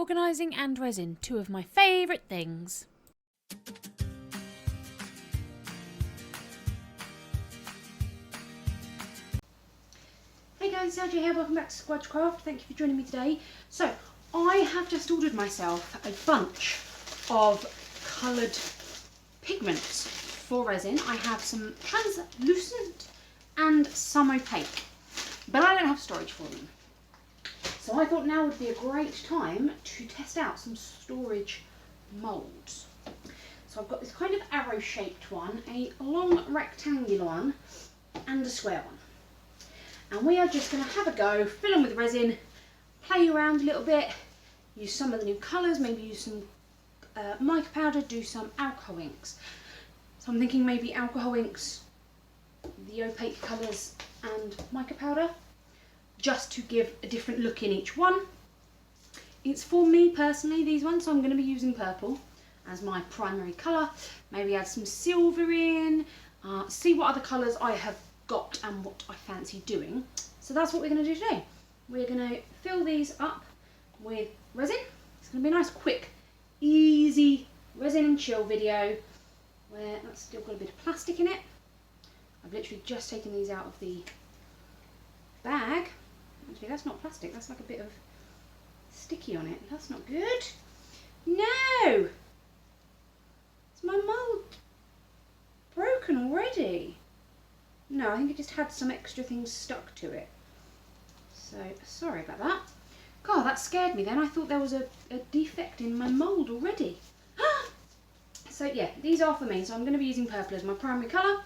Organising and resin, two of my favourite things. Hey guys, Squdge here, welcome back to Squdge Craft. Thank you for joining me today. So, I have just ordered myself a bunch of coloured pigments for resin. I have some translucent and some opaque, but I don't have storage for them. So I thought now would be a great time to test out some storage moulds. So I've got this kind of arrow shaped one, a long rectangular one and a square one. And we are just going to have a go, fill them with resin, play around a little bit, use some of the new colours, maybe use some mica powder, do some alcohol inks. So I'm thinking maybe alcohol inks, the opaque colours and mica powder, just to give a different look in each one. It's for me personally, these ones, so I'm going to be using purple as my primary colour. Maybe add some silver in, see what other colours I have got and what I fancy doing. So that's what we're going to do today. We're going to fill these up with resin. It's going to be a nice, quick, easy resin chill video where that's still got a bit of plastic in it. I've literally just taken these out of the bag. Actually, that's not plastic, that's like a bit of sticky on it. That's not good. No! Is my mould broken already? No, I think it just had some extra things stuck to it. So, sorry about that. God, that scared me then. I thought there was a defect in my mould already. So yeah, these are for me. So I'm going to be using purple as my primary colour.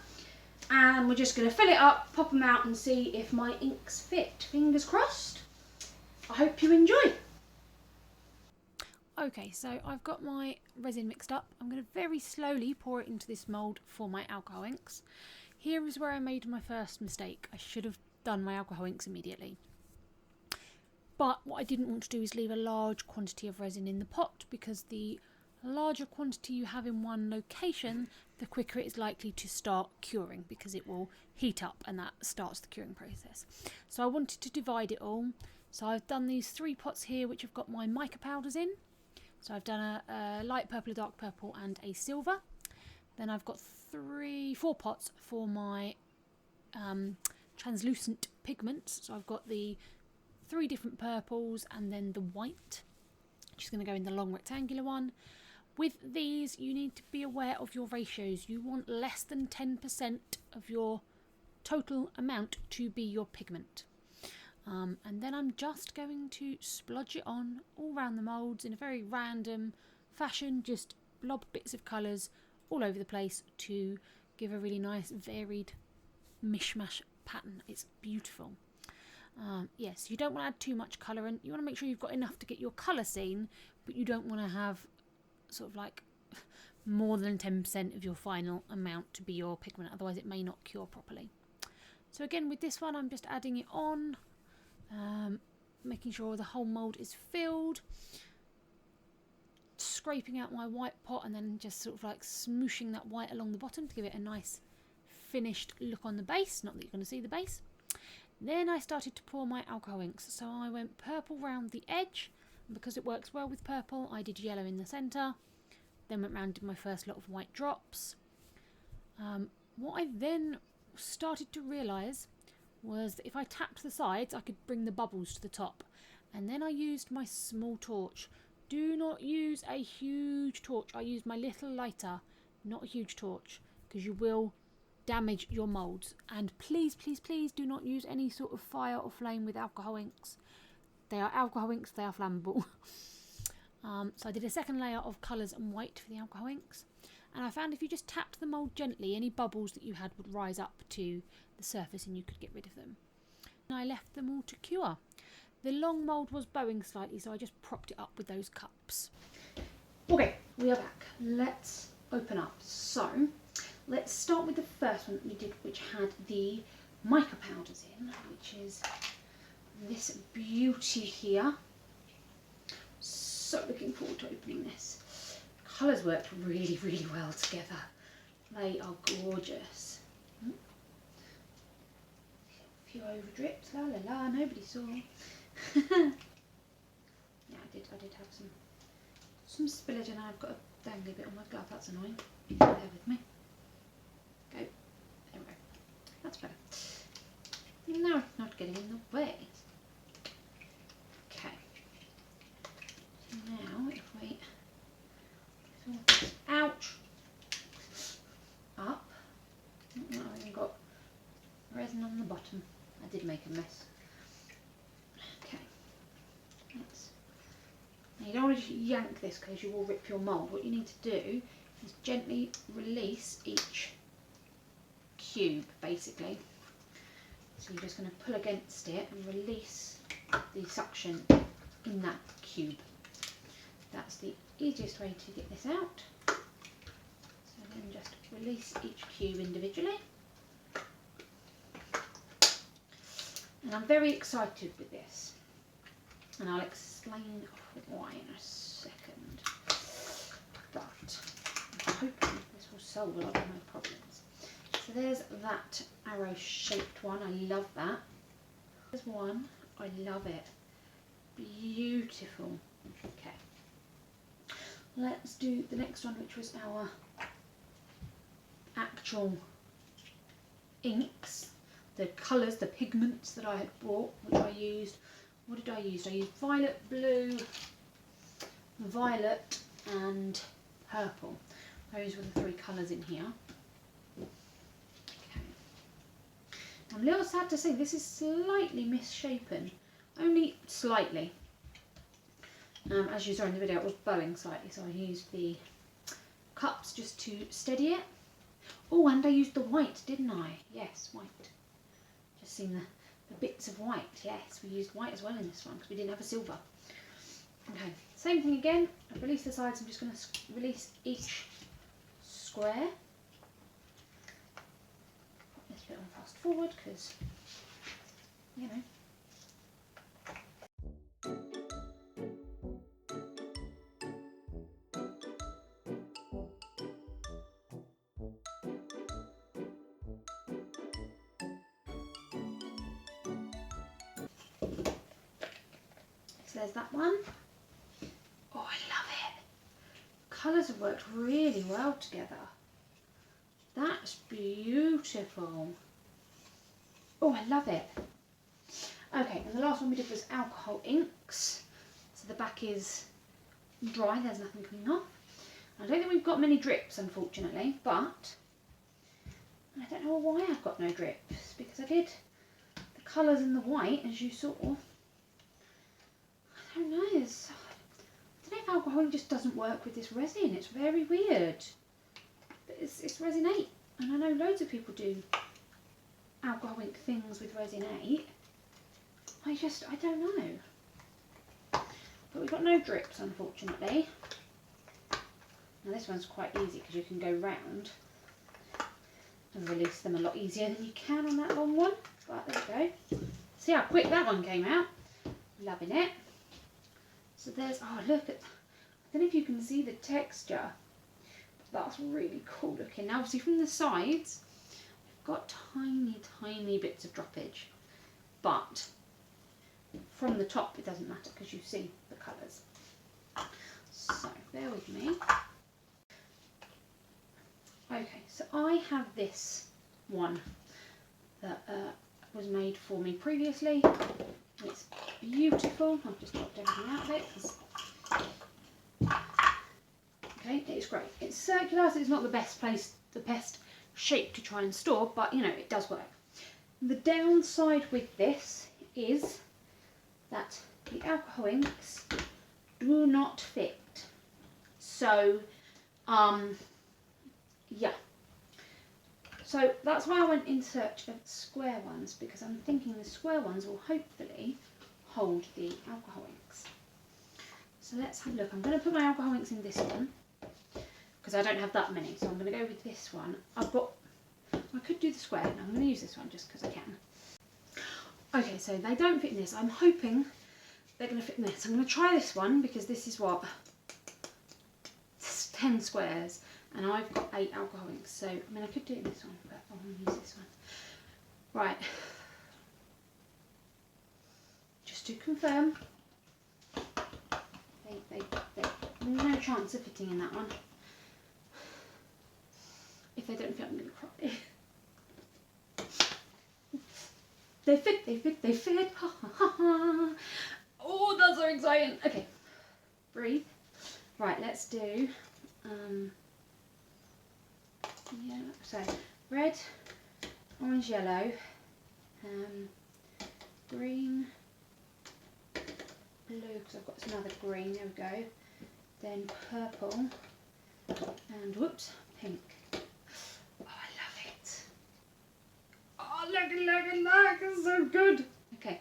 And we're just going to fill it up, pop them out and see if my inks fit. Fingers crossed. I hope you enjoy. Okay, so I've got my resin mixed up. I'm going to very slowly pour it into this mould for my alcohol inks. Here is where I made my first mistake. I should have done my alcohol inks immediately. But what I didn't want to do is leave a large quantity of resin in the pot, because the larger quantity you have in one location, the quicker it is likely to start curing, because it will heat up and that starts the curing process. So I wanted to divide it all. So I've done these 3 pots here which have got my mica powders in. So I've done a light purple, a dark purple and a silver. Then I've got 4 pots for my translucent pigments. So I've got the 3 different purples and then the white, which is going to go in the long rectangular one. With these, you need to be aware of your ratios. You want less than 10% of your total amount to be your pigment. And then I'm just going to splodge it on all around the moulds in a very random fashion, just blob bits of colours all over the place to give a really nice varied mishmash pattern. It's beautiful. Yes, you don't want to add too much colour, and you want to make sure you've got enough to get your colour seen, but you don't want to have sort of like more than 10% of your final amount to be your pigment, otherwise it may not cure properly. So again, with this one I'm just adding it on, making sure the whole mould is filled, scraping out my white pot and then just sort of like smooshing that white along the bottom to give it a nice finished look on the base, not that you're going to see the base. Then I started to pour my alcohol inks, so I went purple round the edge. Because it works well with purple, I did yellow in the centre, then went round and did my first lot of white drops. What I then started to realise was that if I tapped the sides, I could bring the bubbles to the top. And then I used my small torch. Do not use a huge torch. I used my little lighter, not a huge torch, because you will damage your moulds. And please, please, please do not use any sort of fire or flame with alcohol inks. They are alcohol inks, they are flammable. So I did a second layer of colours and white for the alcohol inks. And I found if you just tapped the mould gently, any bubbles that you had would rise up to the surface and you could get rid of them. And I left them all to cure. The long mould was bowing slightly, so I just propped it up with those cups. Okay, we are back. Let's open up. So, let's start with the first one that we did, which had the mica powders in, which is this beauty here. So looking forward to opening this. Colours worked really, really well together. They are gorgeous. A few over drips, la la la, nobody saw. Yeah, I did have some spillage, and I've got a dangly bit on my glove. That's annoying. Bear with me. Go. There we go. That's better. Now it's not getting in the way. Okay. So now if we sort this out, up. Oh, I've even got resin on the bottom. I did make a mess. Okay. Now you don't want to just yank this because you will rip your mould. What you need to do is gently release each cube, basically. So you're just going to pull against it and release the suction in that cube. That's the easiest way to get this out. So then just release each cube individually. And I'm very excited with this, and I'll explain why in a second, but I'm hoping this will solve a lot of my problems. So there's that arrow shaped one, I love that. There's one, I love it, beautiful. Okay, let's do the next one, which was our actual inks. The colours, the pigments that I had bought, which I used. What did I use? I used violet, blue, violet and purple. Those were the three colours in here. Okay. I'm a little sad to say this is slightly misshapen, only slightly. As you saw in the video, it was bowing slightly, so I used the cups just to steady it. Oh, and I used the white, didn't I? Yes, white. Just seen the bits of white. Yes, we used white as well in this one because we didn't have a silver. Okay, same thing again. I've released the sides. I'm just going to release each square. Put this bit on fast forward because, you know. So there's that one. Oh, I love it. Colours have worked really well together. That's beautiful. Oh, I love it. Okay, and the last one we did was alcohol inks. So the back is dry, there's nothing coming off. I don't think we've got many drips, unfortunately, but I don't know why I've got no drips, because I did the colours in the white, as you saw. I don't know, I don't know if alcohol just doesn't work with this resin. It's very weird. But it's resin 8, and I know loads of people do alcohol ink things with resin 8. I don't know. But we've got no drips, unfortunately. Now this one's quite easy because you can go round and release them a lot easier than you can on that long one. But there we go. See how quick that one came out. Loving it. So there's, oh look at, I don't know if you can see the texture, but that's really cool looking. Now obviously from the sides, we've got tiny bits of droppage, but from the top it doesn't matter because you see the colours. So bear with me. Okay, so I have this one that was made for me previously. It's beautiful. I've just dropped everything out of it. Okay, it's great. It's circular, so it's not the best shape to try and store, but you know, it does work. The downside with this is that the alcohol inks do not fit. So, yeah. So that's why I went in search of square ones, because I'm thinking the square ones will hopefully hold the alcohol inks. So let's have a look. I'm going to put my alcohol inks in this one because I don't have that many, so I'm going to go with this one. I could do the square, and I'm going to use this one just because I can. Okay, so they don't fit in this. I'm hoping they're going to fit in this. I'm going to try this one because this is what? It's 10 squares. And I've got 8 alcohol inks, so I mean I could do it in this one, but I want to use this one. Right. Just to confirm, chance of fitting in that one. If they don't fit, I'm going to cry. They fit, they fit, they fit. Ha ha ha ha. Oh, that's so exciting. Okay, breathe. Right, let's do, yeah, so red, orange, yellow, green, blue, because I've got some other green, there we go. Then purple, and whoops, pink. Oh, I love it. Oh, look, it's so good. Okay,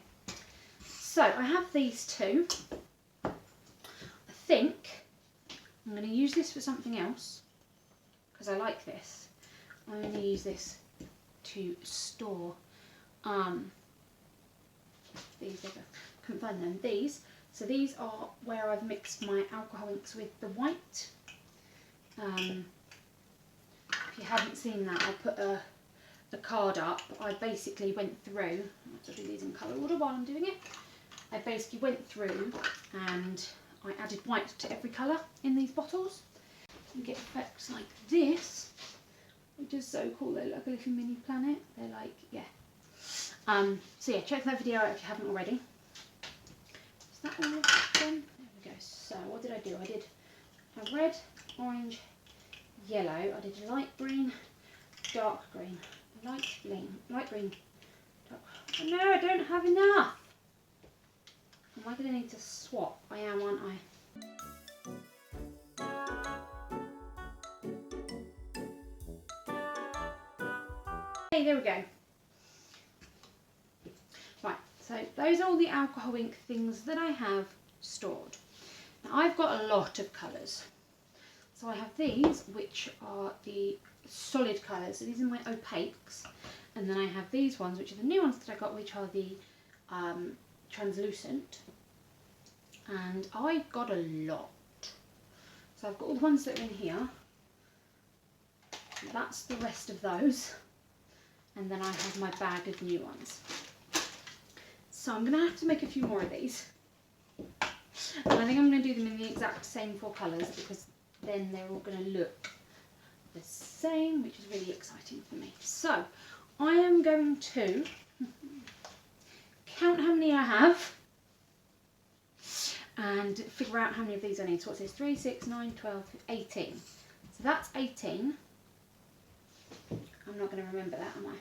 so I have these two. I think I'm going to use this for something else, because I like this. I'm going to use this to store these, couldn't find them, these. So these are where I've mixed my alcohol inks with the white. If you haven't seen that, I'll put a card up. I basically went through, I have to do these in colour order while I'm doing it. I basically went through and I added white to every colour in these bottles. You get effects like this, which is so cool. They look like a little mini planet. They're like, yeah. So yeah, check that video out if you haven't already. Is that all of them? There we go. So what did I do? I did a red, orange, yellow. I did light green, dark green, light green, dark. Oh no, I don't have enough. Am I going to need to swap? I am, aren't I? Hey, there we go. Right, so those are all the alcohol ink things that I have stored. Now I've got a lot of colours. So I have these, which are the solid colours. So these are my opaques. And then I have these ones, which are the new ones that I got, which are the translucent. And I've got a lot. So I've got all the ones that are in here. That's the rest of those. And then I have my bag of new ones. So I'm going to have to make a few more of these. And I think I'm going to do them in the exact same 4 colours, because then they're all going to look the same, which is really exciting for me. So I am going to count how many I have and figure out how many of these I need. So what's this? 3, 6, 9, 12, 18. So that's 18. I'm not going to remember that, am I?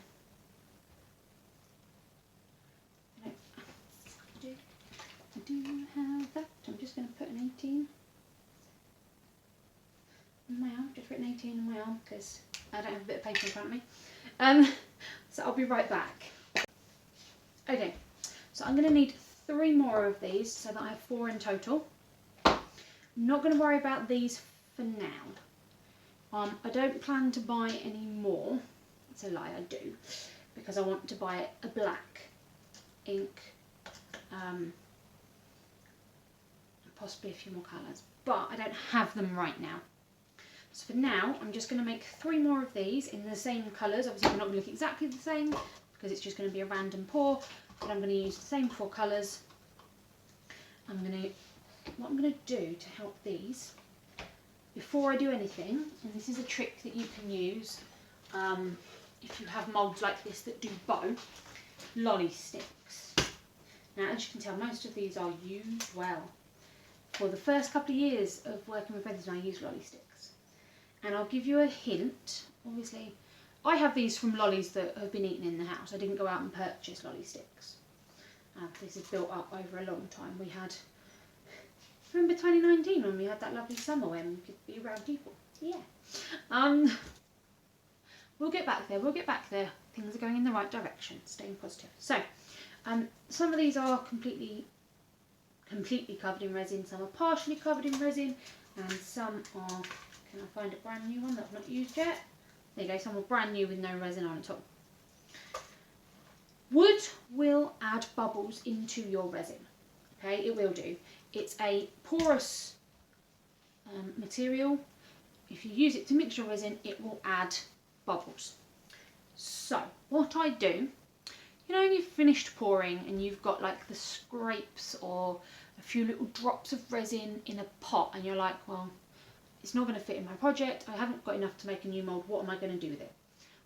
No. I do have that. I'm just going to put an 18 on my arm. I've just written 18 on my arm because I don't have a bit of paper in front of me. So I'll be right back. Okay, so I'm going to need 3 more of these so that I have 4 in total. I'm not going to worry about these for now. I don't plan to buy any more. It's a lie, I do, because I want to buy a black ink, and possibly a few more colours, but I don't have them right now. So for now, I'm just going to make 3 more of these in the same colours. Obviously, they're not going to look exactly the same because it's just going to be a random pour, but I'm going to use the same 4 colours. What I'm going to do to help these, before I do anything, and this is a trick that you can use if you have moulds like this that do bow, lolly sticks. Now, as you can tell, most of these are used well. For the first couple of years of working with resin, I used lolly sticks. And I'll give you a hint. Obviously, I have these from lollies that have been eaten in the house. I didn't go out and purchase lolly sticks. This is built up over a long time. We had, remember 2019 when we had that lovely summer when we could be around people? Yeah. We'll get back there, Things are going in the right direction, staying positive. So, some of these are completely covered in resin, some are partially covered in resin, and some are, can I find a brand new one that I've not used yet? There you go, some are brand new with no resin on at all. Wood will add bubbles into your resin, okay, it will do. It's a porous material. If you use it to mix your resin, it will add bubbles. So what I do, you know, when you've finished pouring and you've got like the scrapes or a few little drops of resin in a pot and you're like, well, it's not going to fit in my project, I haven't got enough to make a new mould, what am I going to do with it?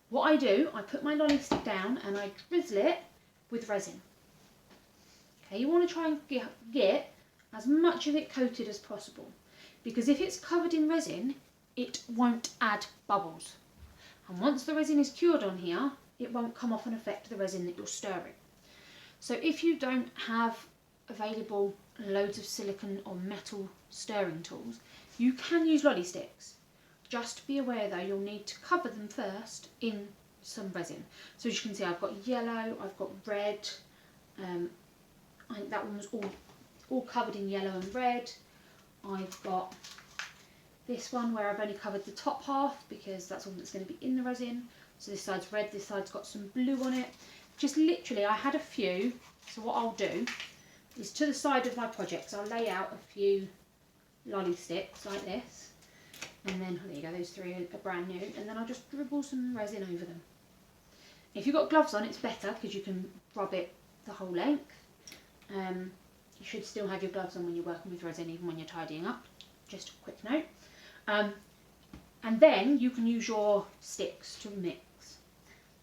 What I do, I put my lolly stick down and I drizzle it with resin. Okay, you want to try and get as much of it coated as possible, because if it's covered in resin, it won't add bubbles. And once the resin is cured on here, it won't come off and affect the resin that you're stirring. So if you don't have available loads of silicone or metal stirring tools, you can use lolly sticks. Just be aware though, you'll need to cover them first in some resin. So as you can see, I've got yellow, I've got red, I think that one was all covered in yellow and red. I've got this one where I've only covered the top half because that's all that's going to be in the resin. So this side's red, this side's got some blue on it. Just literally, I had a few, so what I'll do is to the side of my projects, I'll lay out a few lolly sticks like this, and then, there you go, those three are brand new, and then I'll just dribble some resin over them. If you've got gloves on, it's better because you can rub it the whole length. You should still have your gloves on when you're working with resin, even when you're tidying up, just a quick note. And then you can use your sticks to mix.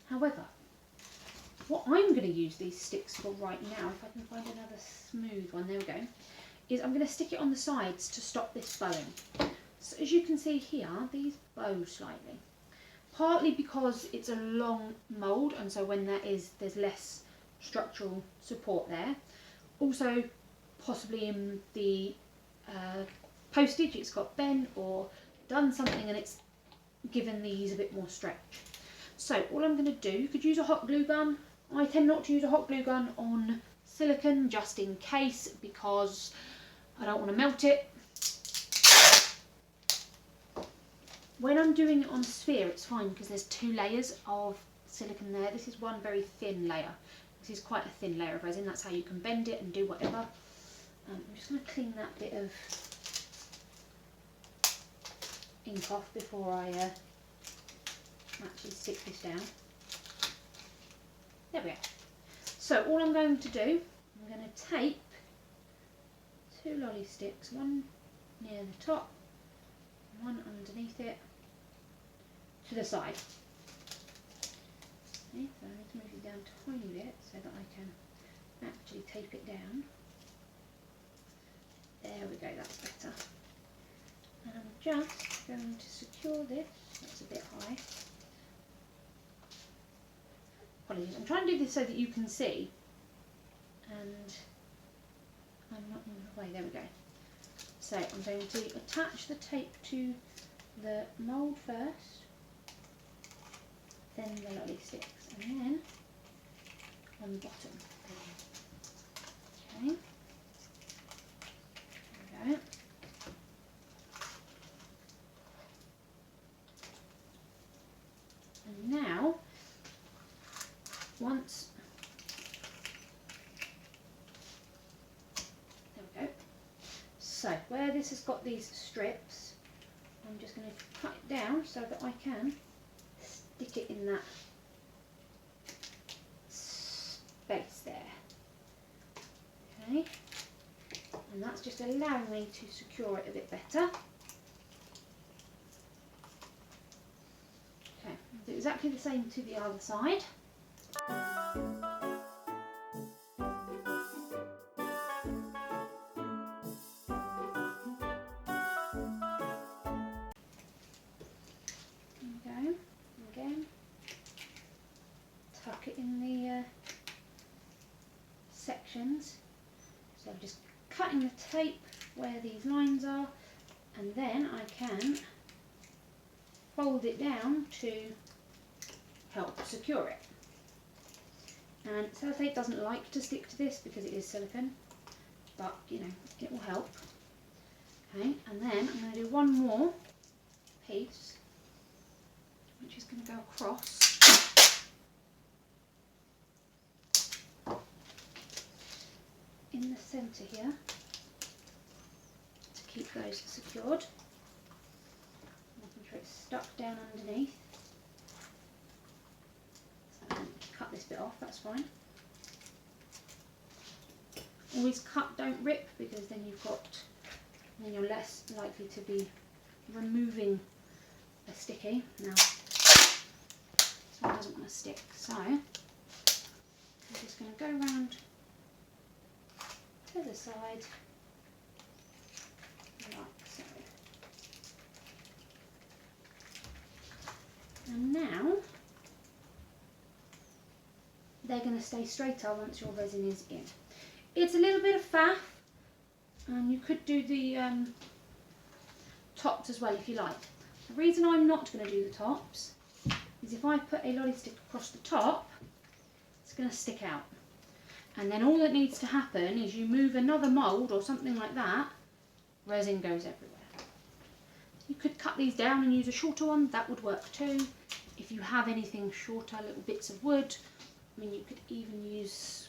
However, what I'm going to use these sticks for right now, if I can find another smooth one, there we go, is I'm going to stick it on the sides to stop this bowing. So as you can see here, these bow slightly. Partly because it's a long mould, and so when there's less structural support there. Also, possibly in the postage, it's got bent or done something and it's given these a bit more stretch. So all I'm going to do, you could use a hot glue gun. I tend not to use a hot glue gun on silicone just in case, because I don't want to melt it. When I'm doing it on a sphere, it's fine because there's 2 layers of silicone there. This is one very thin layer. This is quite a thin layer of resin. That's how you can bend it and do whatever. I'm just going to clean that bit of ink off before I actually stick this down. There we go. So all I'm going to do, I'm going to tape 2 lolly sticks, one near the top, one underneath it, to the side. Okay, so I need to move it down a tiny bit so that I can actually tape it down. There we go, that's better. And I'm just going to secure this. That's a bit high. Apologies, I'm trying to do this so that you can see, and I'm not moving away. There we go. So I'm going to attach the tape to the mould first, then the lolly sticks, and then on the bottom. Okay. There we go. And now, once, there we go. So where this has got these strips, I'm just going to cut it down so that I can stick it in that space there. Okay, and that's just allowing me to secure it a bit better. Okay, I'll do exactly the same to the other side. Again, tuck it in the sections. So I'm just cutting the tape where these lines are, and then I can fold it down to help secure it. And sellotape doesn't like to stick to this because it is silicone, but you know, it will help. Okay, and then I'm going to do one more piece, which is going to go across in the centre here to keep those secured, making sure it's stuck down underneath. So cut this bit off, that's fine. Always cut, don't rip, because then you're less likely to be removing a sticky. Now, this one doesn't want to stick, so I'm just going to go around to the side, like so. And now, they're going to stay straighter once your resin is in. It's a little bit of faff, and you could do the tops as well if you like. The reason I'm not going to do the tops is if I put a lolly stick across the top, it's going to stick out. And then all that needs to happen is you move another mould or something like that, resin goes everywhere. You could cut these down and use a shorter one, that would work too. If you have anything shorter, little bits of wood, I mean, you could even use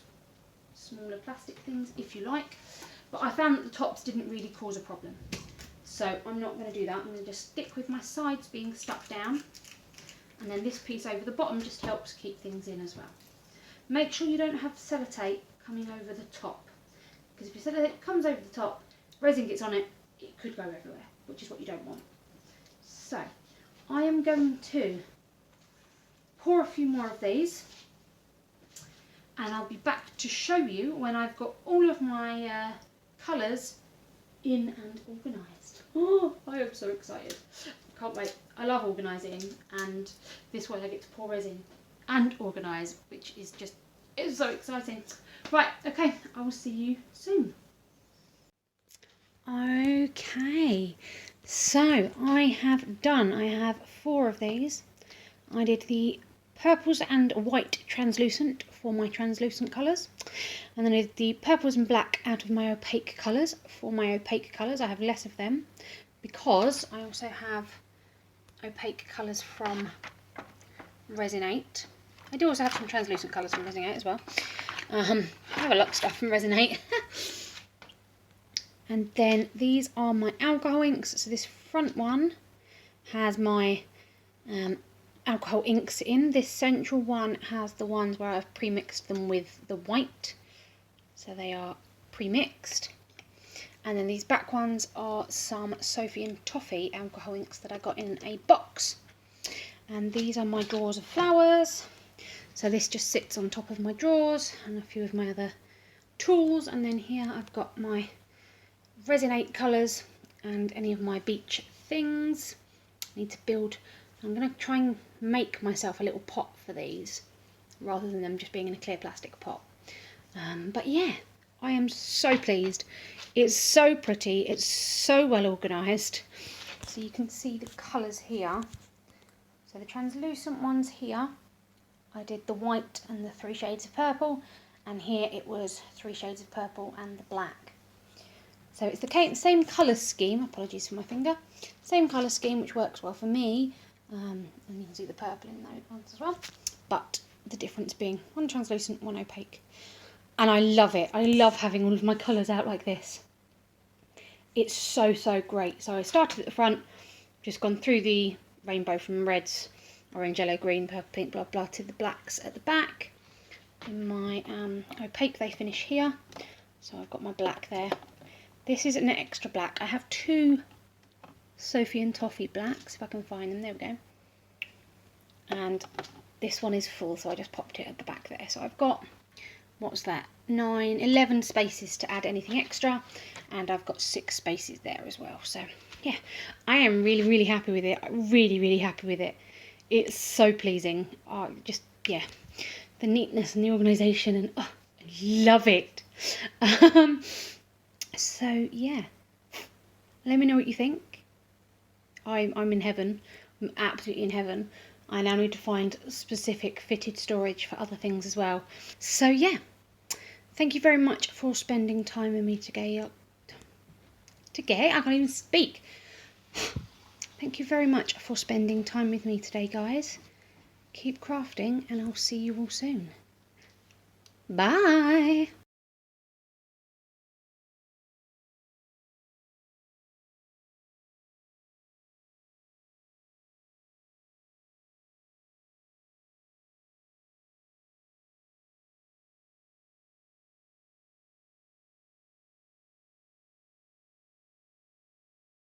smaller plastic things if you like. But I found that the tops didn't really cause a problem. So I'm not going to do that. I'm going to just stick with my sides being stuck down. And then this piece over the bottom just helps keep things in as well. Make sure you don't have sellotape coming over the top. Because if your sellotape comes over the top, resin gets on it, it could go everywhere, which is what you don't want. So I am going to pour a few more of these. And I'll be back to show you when I've got all of my colours in and organised. Oh, I am so excited. Can't wait. I love organising, and this way I get to pour resin and organise, which is just, it's so exciting. Right, okay, I will see you soon. Okay, so I have 4 of these. I did the purples and white translucent for my translucent colours, and then I did the purples and black out of my opaque colours for my opaque colours. I have less of them because I also have opaque colours from Resin 8. I do also have some translucent colours from Resin 8 as well. I have a lot of stuff from Resin 8. And then these are my alcohol inks. So this front one has my alcohol inks in. This central one has the ones where I've pre-mixed them with the white, so they are pre-mixed. And then these back ones are some Sophie and Toffee alcohol inks that I got in a box. And these are my drawers of flowers, so this just sits on top of my drawers and a few of my other tools. And then here I've got my Resin 8 colours and any of my beach things. I need to build, I'm going to try and make myself a little pot for these rather than them just being in a clear plastic pot. But yeah, I am so pleased. It's so pretty, it's so well organised. So you can see the colours here. So the translucent ones here, I did the white and the 3 shades of purple, and here it was 3 shades of purple and the black. So it's the same colour scheme, apologies for my finger, same colour scheme which works well for me, and you can see the purple in those ones as well, but the difference being one translucent, one opaque. And I love it. I love having all of my colours out like this. It's so, so great. So I started at the front, just gone through the rainbow from reds, orange, yellow, green, purple, pink, blah, blah, to the blacks at the back. In my opaque, they finish here. So I've got my black there. This is an extra black. I have 2 Sophie and Toffee blacks, if I can find them. There we go. And this one is full, so I just popped it at the back there. So I've got, what's that, 11 spaces to add anything extra, and I've got 6 spaces there as well. So yeah, I am really, really happy with it. I'm really, really happy with it. It's so pleasing. Just, yeah, the neatness and the organisation, and I love it. So yeah, let me know what you think. I'm in heaven. I'm absolutely in heaven. I now need to find specific fitted storage for other things as well. So yeah, thank you very much for spending time with me today. I can't even speak. Thank you very much for spending time with me today, guys. Keep crafting, and I'll see you all soon. Bye.